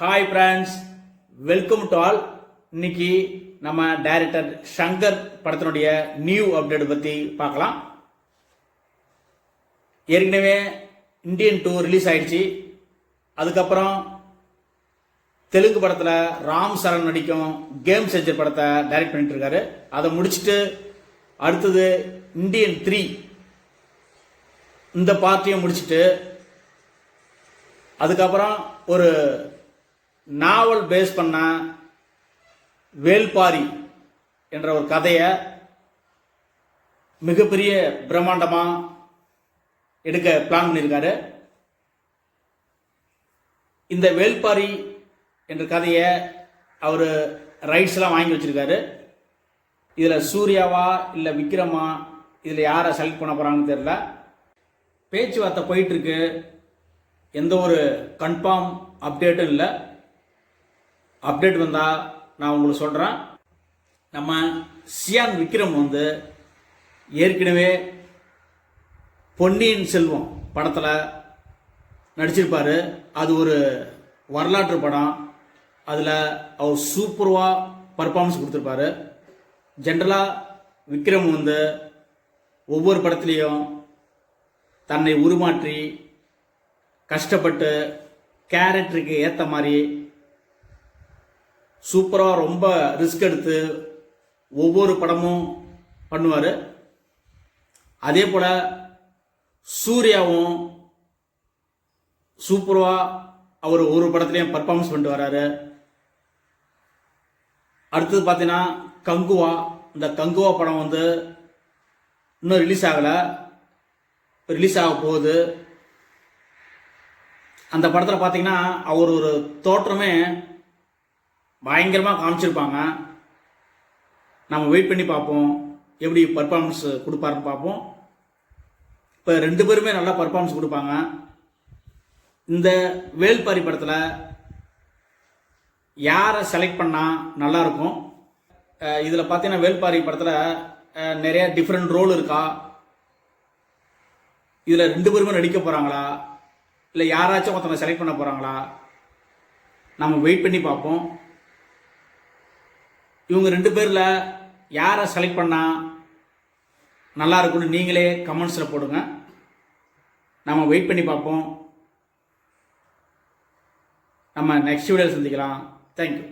Hi friends, welcome to all. இன்னைக்கு நம்ம director Shankar படத்தினுடைய நியூ அப்டேட் பற்றி பார்க்கலாம். ஏற்கனவே இந்தியன் 2 ரிலீஸ் ஆயிடுச்சு. அதுக்கப்புறம் தெலுங்கு படத்தில் ராம் சரண் நடிக்கும் கேம் சேஞ்சர் படத்தை டைரக்ட் பண்ணிட்டு இருக்காரு. அதை முடிச்சுட்டு அடுத்தது இந்தியன் 3 இந்த பார்ட்டியும் முடிச்சுட்டு அதுக்கப்புறம் ஒரு நாவல் பேஸ் பண்ண வேல்பாரி என்ற ஒரு கதையை மிகப்பெரிய பிரம்மாண்டமாக எடுக்க பிளான் பண்ணியிருக்காரு. இந்த வேல்பாரி என்ற கதையை அவர் ரைட்ஸ் எல்லாம் வாங்கி வச்சிருக்காரு. இதில் சூர்யாவா இல்லை விக்ரமா, இதில் யாரை செலக்ட் பண்ண போகிறாங்கன்னு தெரியல. பேச்சுவார்த்தை போயிட்டு இருக்கு. எந்த ஒரு கன்ஃபார்ம் அப்டேட்டும் இல்லை. அப்டேட் வந்தால் நான் உங்களுக்கு சொல்கிறேன். நம்ம சியான் விக்ரம் ஏற்கனவே பொன்னியின் செல்வம் படத்தில் நடிச்சிருப்பார். அது ஒரு வரலாற்று படம். அதில் அவர் சூப்பராக பர்ஃபார்மன்ஸ் கொடுத்துருப்பாரு. ஜென்ரலாக விக்ரம் ஒவ்வொரு படத்துலேயும் தன்னை உருமாற்றி கஷ்டப்பட்டு கேரக்டருக்கு ஏற்ற மாதிரி சூப்பராக ரொம்ப ரிஸ்க் எடுத்து ஒவ்வொரு படமும் பண்ணுவார். அதே போல் சூர்யாவும் சூப்பராக அவர் ஒரு படத்துலையும் பர்ஃபார்மன்ஸ் பண்ணிட்டு வர்றாரு. அடுத்தது பார்த்தீங்கன்னா கங்குவா. இந்த கங்குவா படம் இன்னும் ரிலீஸ் ஆகலை, ரிலீஸ் ஆக போகுது. அந்த படத்தில் பார்த்தீங்கன்னா அவர் ஒரு தோற்றமே பயங்கரமாக காமிச்சிருப்பாங்க. நம்ம வெயிட் பண்ணி பார்ப்போம், எப்படி பர்ஃபார்மன்ஸ் கொடுப்பாருன்னு பார்ப்போம். இப்போ 2 பேருமே நல்லா பர்ஃபார்மன்ஸ் கொடுப்பாங்க. இந்த வேல்பாரி படத்தில் யாரை செலக்ட் பண்ணால் நல்லாயிருக்கும்? இதில் பார்த்தீங்கன்னா வேல்பாரி படத்தில் நிறைய டிஃப்ரெண்ட் ரோல் இருக்கா? இதில் 2 பேருமே நடிக்க போகிறாங்களா, இல்லை யாராச்சும் ஒருத்தவங்க செலக்ட் பண்ண போகிறாங்களா? நம்ம வெயிட் பண்ணி பார்ப்போம். இவங்க 2 பேரில் யாரை செலக்ட் பண்ணால் நல்லா இருக்குன்னு நீங்களே கமெண்ட்ஸில் போடுங்க. நம்ம வெயிட் பண்ணி பார்ப்போம். நம்ம நெக்ஸ்ட் வீடியோவில் சந்திக்கலாம். தேங்க்யூ.